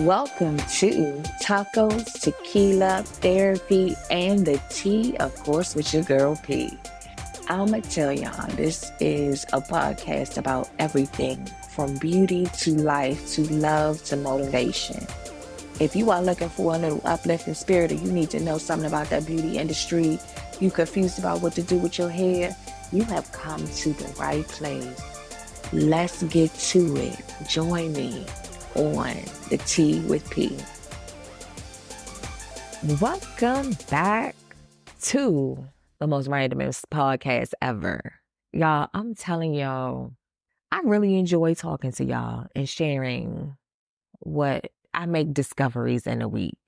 Welcome to Tacos, Tequila, Therapy, and the Tea, of course, with your girl P. I'ma tell y'all, this is a podcast about everything from beauty to life to love to motivation. If you are looking for a little uplifting spirit or you need to know something about that beauty industry, you confused about what to do with your hair, you have come to the right place. Let's get to it. Join me on the Tea with P. Welcome back to the most randomest podcast ever. Y'all, I'm telling y'all, I really enjoy talking to y'all and sharing what I make discoveries in a week.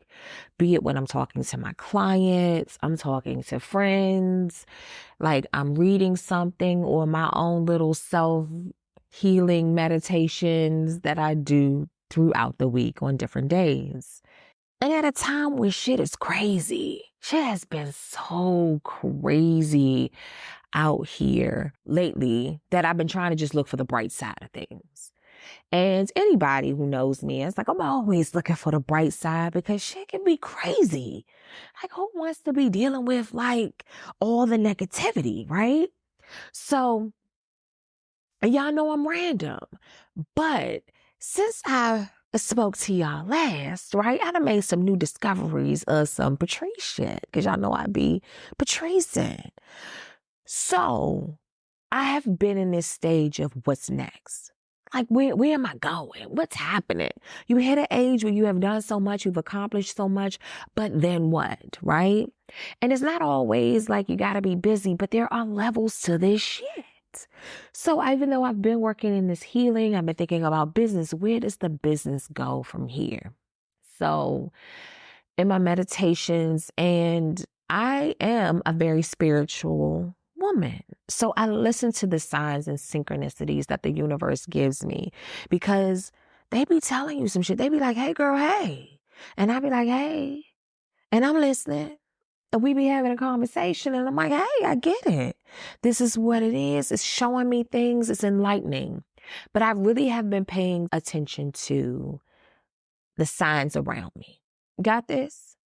Be it when I'm talking to my clients, I'm talking to friends, like I'm reading something or my own little self-healing meditations that I do throughout the week on different days. And at a time where shit is crazy. Shit has been so crazy out here lately that I've been trying to just look for the bright side of things. And anybody who knows me, it's like I'm always looking for the bright side because shit can be crazy. Like who wants to be dealing with like all the negativity, right? So y'all know I'm random, but since I spoke to y'all last, right, I done made some new discoveries of some Patrice shit because y'all know I be Patricing. So I have been in this stage of what's next. Like, where am I going? What's happening? You hit an age where you have done so much, you've accomplished so much, but then what, right? And it's not always like you got to be busy, but there are levels to this shit. So even though I've been working in this healing, I've been thinking about business. Where does the business go from here? So in my meditations, and I am a very spiritual woman. So I listen to the signs and synchronicities that the universe gives me because they be telling you some shit. They be like, hey girl, hey. And I be like, hey. And I'm listening. And we be having a conversation and I'm like, hey, I get it. This is what it is. It's showing me things. It's enlightening. But I really have been paying attention to the signs around me. Got this?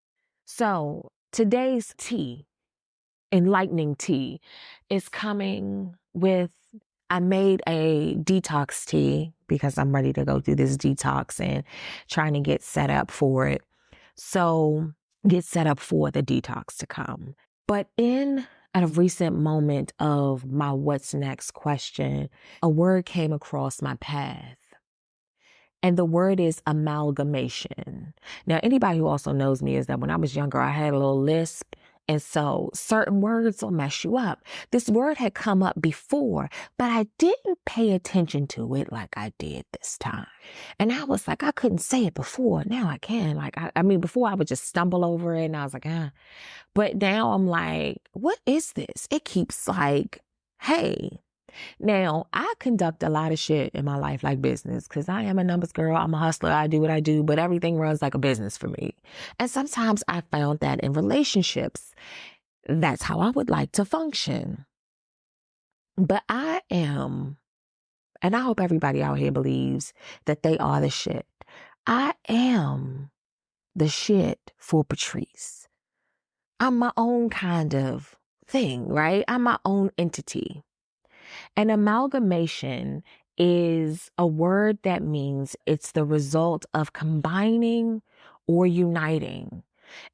So today's tea, enlightening tea, is coming with, I made a detox tea because I'm ready to go through this detox and trying to get set up for it. So get set up for the detox to come. But in a recent moment of my what's next question, a word came across my path. And the word is amalgamation. Now, anybody who also knows me is that when I was younger, I had a little lisp. And so certain words will mess you up. This word had come up before, but I didn't pay attention to it like I did this time. And I was like, I couldn't say it before. Now I can. Like, I mean, before I would just stumble over it and I was like, But now I'm like, what is this? It keeps like, hey. Now, I conduct a lot of shit in my life like business because I am a numbers girl. I'm a hustler. I do what I do, but everything runs like a business for me. And sometimes I found that in relationships, that's how I would like to function. But I am, and I hope everybody out here believes that they are the shit. I am the shit for Patrice. I'm my own kind of thing, right? I'm my own entity. An amalgamation is a word that means it's the result of combining or uniting.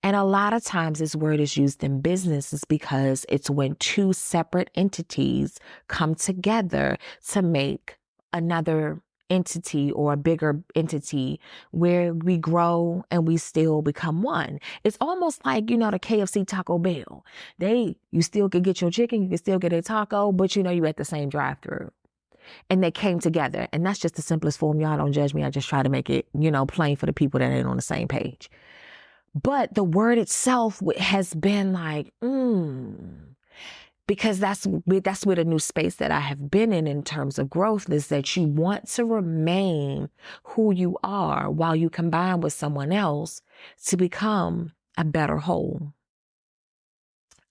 And a lot of times this word is used in business is because it's when two separate entities come together to make another entity or a bigger entity where we grow and we still become one. It's almost like, you know, the KFC Taco Bell. You still could get your chicken, you can still get a taco, but you know, you at the same drive-through. And they came together. And that's just the simplest form. Y'all don't judge me. I just try to make it, you know, plain for the people that ain't on the same page. But the word itself has been like, because that's where the new space that I have been in terms of growth is that you want to remain who you are while you combine with someone else to become a better whole.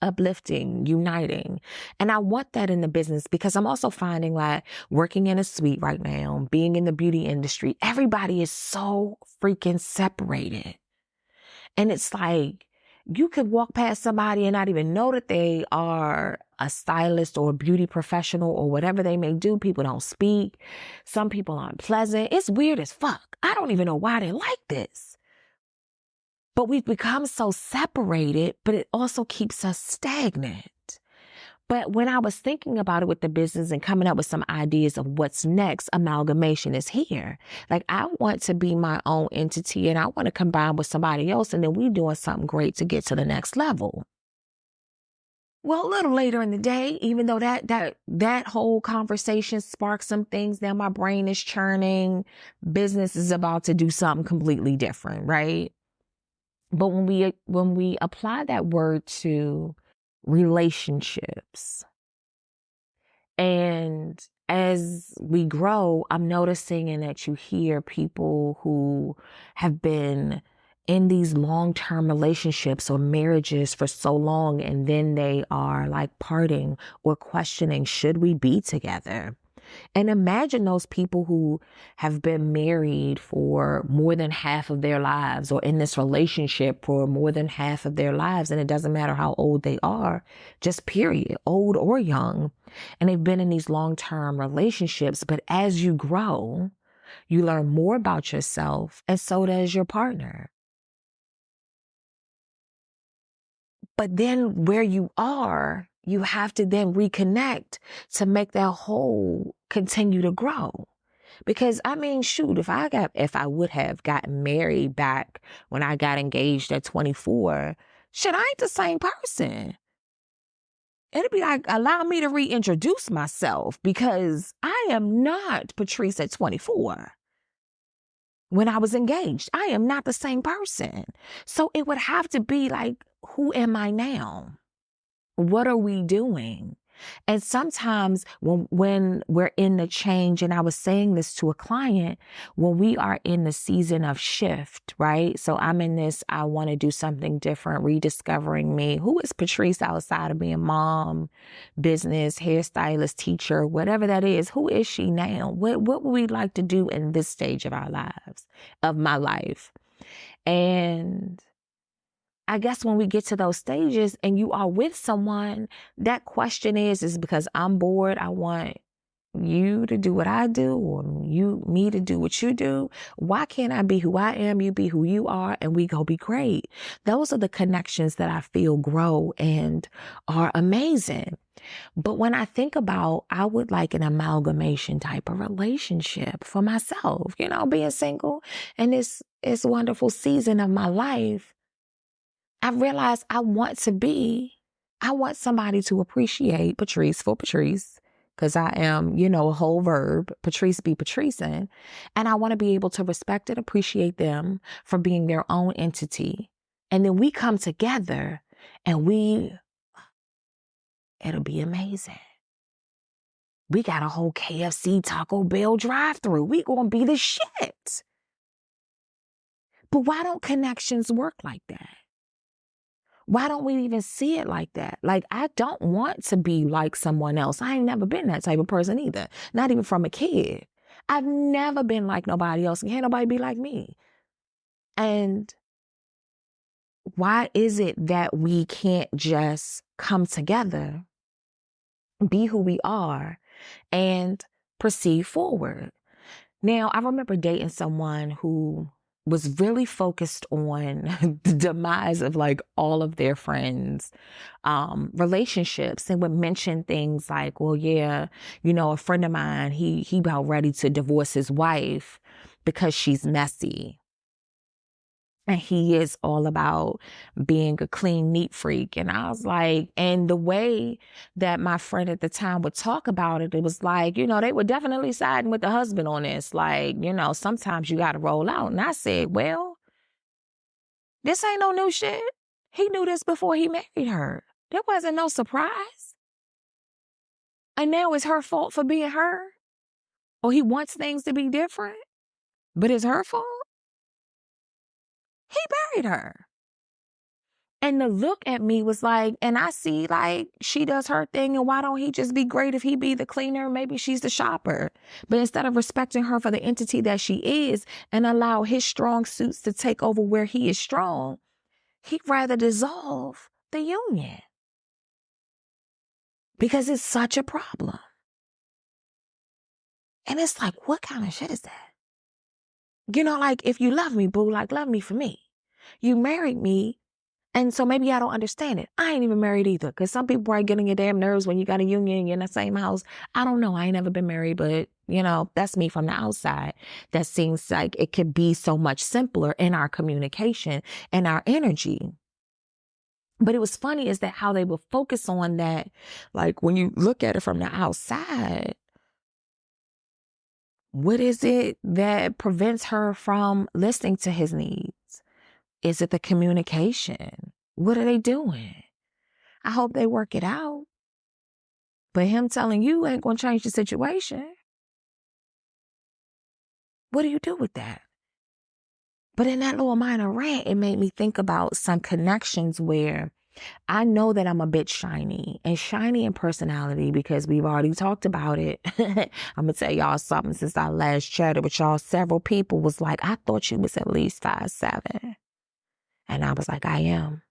uplifting, uniting. And I want that in the business because I'm also finding like working in a suite right now, being in the beauty industry, everybody is so freaking separated. And it's like, you could walk past somebody and not even know that they are a stylist or a beauty professional or whatever they may do. People don't speak. Some people aren't pleasant. It's weird as fuck. I don't even know why they're like this. But we've become so separated, but it also keeps us stagnant. But when I was thinking about it with the business and coming up with some ideas of what's next, amalgamation is here. Like, I want to be my own entity and I want to combine with somebody else, and then we doing something great to get to the next level. Well, a little later in the day, even though that whole conversation sparked some things, now my brain is churning. Business is about to do something completely different, right? But when we apply that word to relationships, and as we grow, I'm noticing and that you hear people who have been in these long-term relationships or marriages for so long, and then they are like parting or questioning, should we be together? And imagine those people who have been married for more than half of their lives or in this relationship for more than half of their lives. And it doesn't matter how old they are, just period, old or young. And they've been in these long-term relationships. But as you grow, you learn more about yourself, and so does your partner. But then where you are, you have to then reconnect to make that whole continue to grow. Because I mean, shoot, if I would have gotten married back when I got engaged at 24, shit, I ain't the same person. It'd be like, allow me to reintroduce myself, because I am not Patrice at 24. When I was engaged, I am not the same person. So it would have to be like, who am I now? What are we doing? And sometimes when we're in the change, and I was saying this to a client, when we are in the season of shift, right? So I'm in this, I want to do something different, rediscovering me. Who is Patrice outside of being mom, business, hairstylist, teacher, whatever that is? Who is she now? What would we like to do in this stage of our lives, of my life? And I guess when we get to those stages and you are with someone, that question is because I'm bored, I want you to do what I do, or me to do what you do. Why can't I be who I am, you be who you are, and we go be great? Those are the connections that I feel grow and are amazing. But when I think about, I would like an amalgamation type of relationship for myself, being single in this wonderful season of my life. I realized I want somebody to appreciate Patrice for Patrice, because I am, a whole verb, Patrice be Patricing. And I want to be able to respect and appreciate them for being their own entity. And then we come together and it'll be amazing. We got a whole KFC Taco Bell drive-through. We gonna be the shit. But why don't connections work like that? Why don't we even see it like that? Like, I don't want to be like someone else. I ain't never been that type of person either. Not even from a kid. I've never been like nobody else. Can't nobody be like me. And why is it that we can't just come together, be who we are, and proceed forward? Now, I remember dating someone who was really focused on the demise of like all of their friends' relationships, and would mention things like, well, yeah, a friend of mine, he about ready to divorce his wife because she's messy. And he is all about being a clean, neat freak. And I was like, and the way that my friend at the time would talk about it, it was like, they were definitely siding with the husband on this. Like, sometimes you got to roll out. And I said, well, this ain't no new shit. He knew this before he married her. There wasn't no surprise. And now it's her fault for being her. Or he wants things to be different, but it's her fault. He married her. And the look at me was like, and I see like she does her thing, and why don't he just be great if he be the cleaner? Maybe she's the shopper. But instead of respecting her for the entity that she is and allow his strong suits to take over where he is strong, he'd rather dissolve the union because it's such a problem. And it's like, what kind of shit is that? You know, like, if you love me, boo, like, love me for me. You married me. And so maybe I don't understand it. I ain't even married either. Because some people are getting your damn nerves when you got a union, you're in the same house. I don't know. I ain't never been married, but, you know, that's me from the outside. That seems like it could be so much simpler in our communication and our energy. But it was funny is that how they would focus on that. Like when you look at it from the outside, what is it that prevents her from listening to his needs? Is it the communication? What are they doing? I hope they work it out. But him telling you ain't going to change the situation. What do you do with that? But in that little minor rant, it made me think about some connections where I know that I'm a bit shiny in personality because we've already talked about it. I'm going to tell y'all something since I last chatted with y'all. Several people was like, I thought you was at least 5'7". And I was like, I am.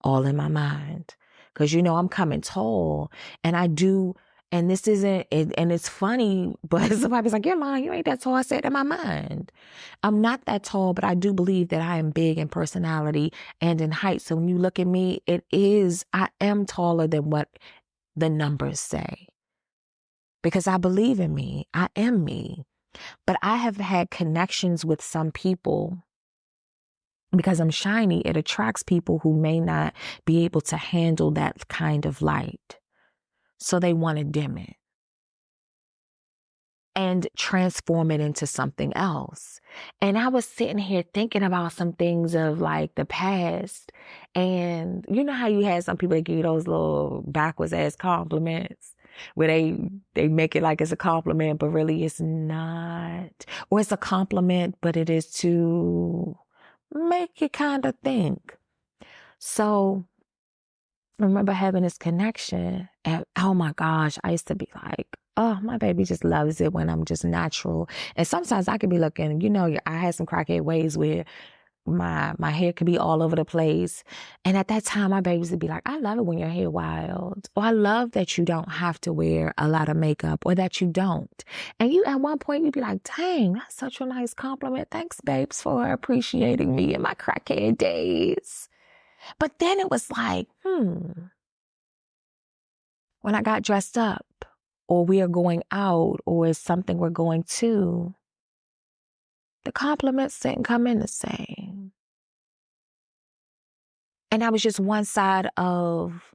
All in my mind. Because, you know, I'm coming tall and I do. And this isn't, and it's funny, but somebody's like, you're lying. You ain't that tall. I said in my mind. I'm not that tall, but I do believe that I am big in personality and in height. So when you look at me, I am taller than what the numbers say. Because I believe in me. I am me. But I have had connections with some people. Because I'm shiny, it attracts people who may not be able to handle that kind of light. So they want to dim it and transform it into something else. And I was sitting here thinking about some things of like the past. And you know how you had some people that give you those little backwards ass compliments where they make it like it's a compliment, but really it's not. Or it's a compliment, but it is to make you kind of think. So I remember having this connection and oh my gosh, I used to be like, oh, my baby just loves it when I'm just natural. And sometimes I could be looking, you know, I had some crackhead ways where my hair could be all over the place. And at that time, my babies would be like, I love it when your hair wild. Or I love that you don't have to wear a lot of makeup or that you don't. And you, at one point, you'd be like, dang, that's such a nice compliment. Thanks, babes, for appreciating me in my crackhead days. But then it was like, when I got dressed up or we are going out or it's something we're going to, the compliments didn't come in the same. And that was just one side of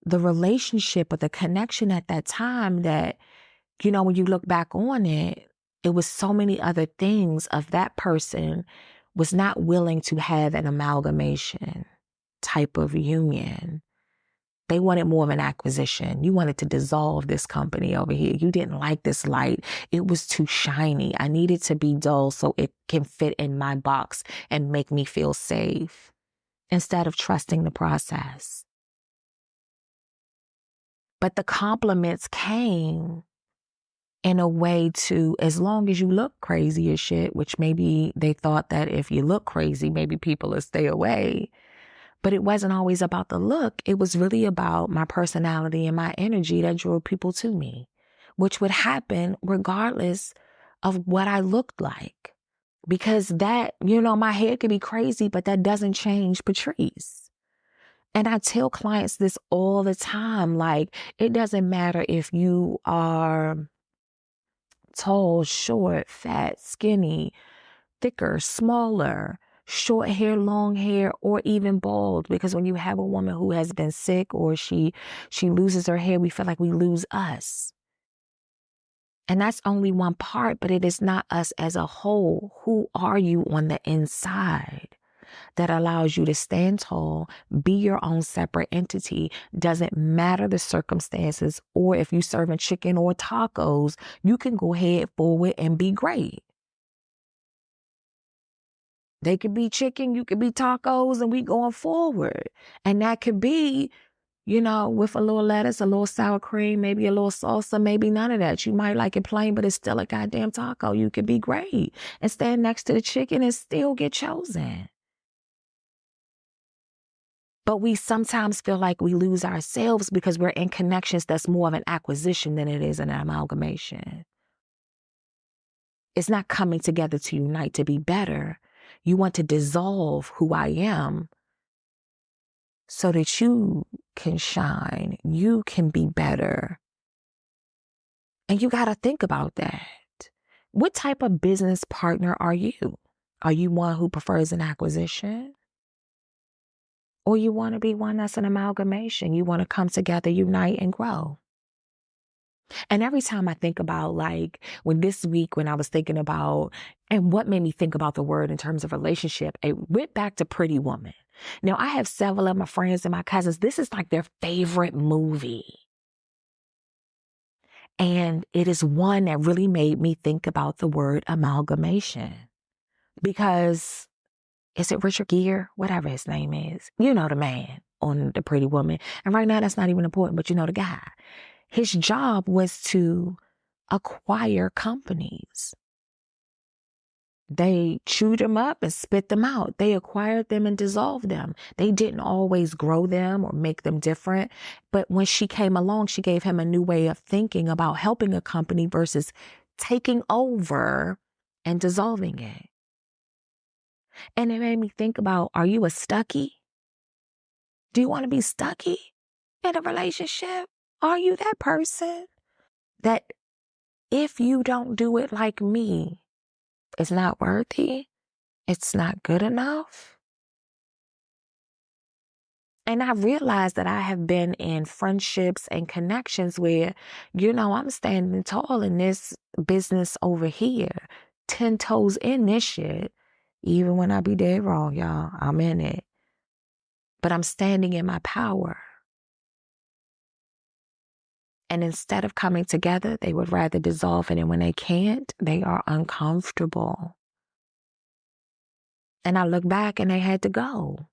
the relationship or the connection at that time that, you know, when you look back on it, it was so many other things of that person was not willing to have an amalgamation type of union. They wanted more of an acquisition. You wanted to dissolve this company over here. You didn't like this light. It was too shiny. I needed to be dull so it can fit in my box and make me feel safe instead of trusting the process. But the compliments came in a way to, as long as you look crazy as shit, which maybe they thought that if you look crazy, maybe people will stay away. But it wasn't always about the look. It was really about my personality and my energy that drew people to me, which would happen regardless of what I looked like. Because that, you know, my hair could be crazy, but that doesn't change Patrice. And I tell clients this all the time. Like, it doesn't matter if you are tall, short, fat, skinny, thicker, smaller, short hair, long hair, or even bald. Because when you have a woman who has been sick or she loses her hair, we feel like we lose us. And that's only one part, but it is not us as a whole. Who are you on the inside that allows you to stand tall, be your own separate entity? Doesn't matter the circumstances, or if you serving chicken or tacos, you can go head forward and be great. They could be chicken, you could be tacos, and we going forward. And that could be, with a little lettuce, a little sour cream, maybe a little salsa, maybe none of that. You might like it plain, but it's still a goddamn taco. You could be great and stand next to the chicken and still get chosen. But we sometimes feel like we lose ourselves because we're in connections that's more of an acquisition than it is an amalgamation. It's not coming together to unite, to be better. You want to dissolve who I am so that you can shine, you can be better. And you got to think about that. What type of business partner are you? Are you one who prefers an acquisition? Or you want to be one that's an amalgamation? You want to come together, unite, and grow? And every time I think about, when I was thinking about, and what made me think about the word in terms of relationship, it went back to Pretty Woman. Now, I have several of my friends and my cousins, this is like their favorite movie. And it is one that really made me think about the word amalgamation. Because, is it Richard Gere? Whatever his name is. You know the man on the Pretty Woman. And right now, that's not even important, but you know the guy. His job was to acquire companies. They chewed them up and spit them out. They acquired them and dissolved them. They didn't always grow them or make them different. But when she came along, she gave him a new way of thinking about helping a company versus taking over and dissolving it. And it made me think about, are you a stucky? Do you want to be stucky in a relationship? Are you that person that if you don't do it like me, it's not worthy? It's not good enough? And I realized that I have been in friendships and connections where, I'm standing tall in this business over here, 10 toes in this shit. Even when I be dead wrong, y'all, I'm in it. But I'm standing in my power. And instead of coming together, they would rather dissolve it. And when they can't, they are uncomfortable. And I look back and they had to go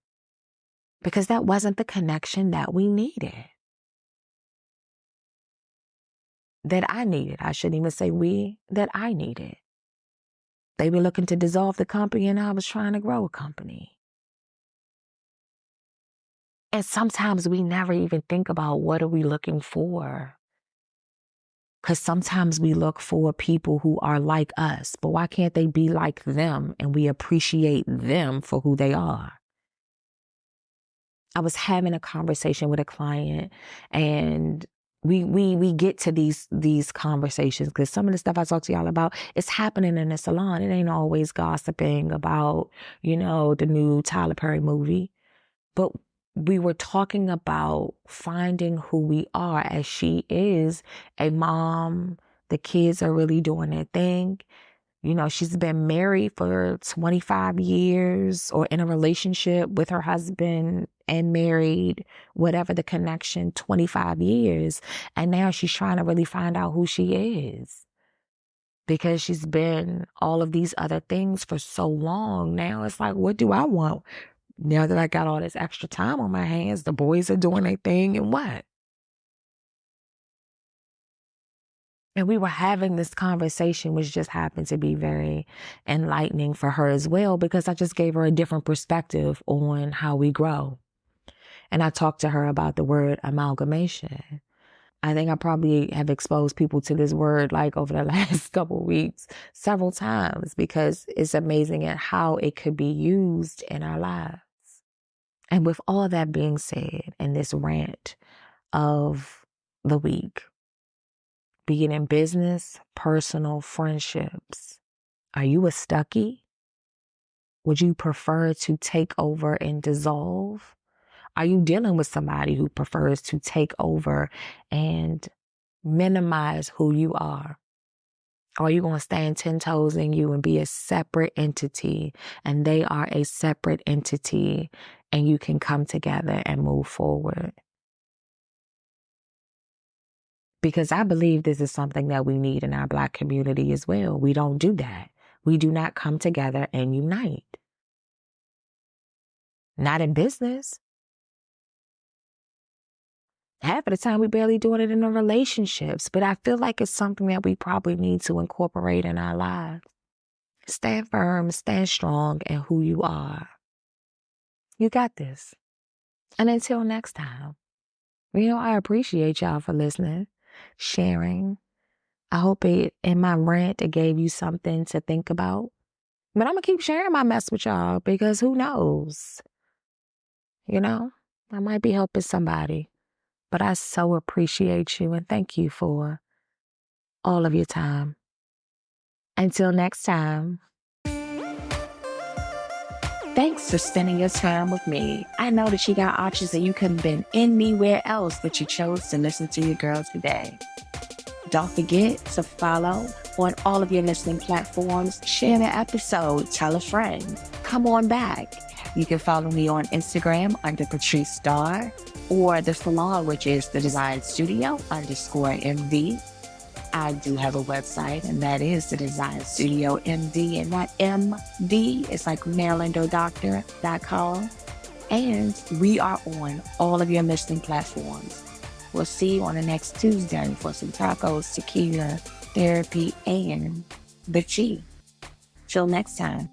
because that wasn't the connection that we needed. That I needed. I shouldn't even say we, that I needed. They were looking to dissolve the company and I was trying to grow a company. And sometimes we never even think about what are we looking for. Because sometimes we look for people who are like us, but why can't they be like them and we appreciate them for who they are? I was having a conversation with a client and we get to these conversations because some of the stuff I talk to y'all about, it's happening in the salon. It ain't always gossiping about, the new Tyler Perry movie. But we were talking about finding who we are as she is a mom. The kids are really doing their thing. She's been married for 25 years or in a relationship with her husband and married, whatever the connection, 25 years. And now she's trying to really find out who she is because she's been all of these other things for so long. Now it's like, what do I want? Now that I got all this extra time on my hands, the boys are doing their thing and what? And we were having this conversation, which just happened to be very enlightening for her as well, because I just gave her a different perspective on how we grow. And I talked to her about the word amalgamation. I think I probably have exposed people to this word over the last couple of weeks several times because it's amazing at how it could be used in our lives. And with all that being said, in this rant of the week, be it in business, personal, friendships, are you a stucky? Would you prefer to take over and dissolve? Are you dealing with somebody who prefers to take over and minimize who you are? Or are you going to stand 10 toes in you and be a separate entity and they are a separate entity and you can come together and move forward? Because I believe this is something that we need in our Black community as well. We don't do that. We do not come together and unite. Not in business. Half of the time, we barely doing it in our relationships, but I feel like it's something that we probably need to incorporate in our lives. Stand firm, stand strong in who you are. You got this. And until next time, I appreciate y'all for listening, sharing. I hope in my rant, it gave you something to think about. But I'm going to keep sharing my mess with y'all because who knows? I might be helping somebody. But I so appreciate you and thank you for all of your time. Until next time. Thanks for spending your time with me. I know that you got options and you couldn't have been anywhere else, but you chose to listen to your girl today. Don't forget to follow on all of your listening platforms. Share the episode. Tell a friend. Come on back. You can follow me on Instagram under Patrice Starr or the salon, which is the Design Studio _MD. I do have a website, and that is the Design Studio MD, and that MD is like MarylandDoctor.com. And we are on all of your listening platforms. We'll see you on the next Tuesday for some tacos, tequila, therapy, and the tea. Till next time.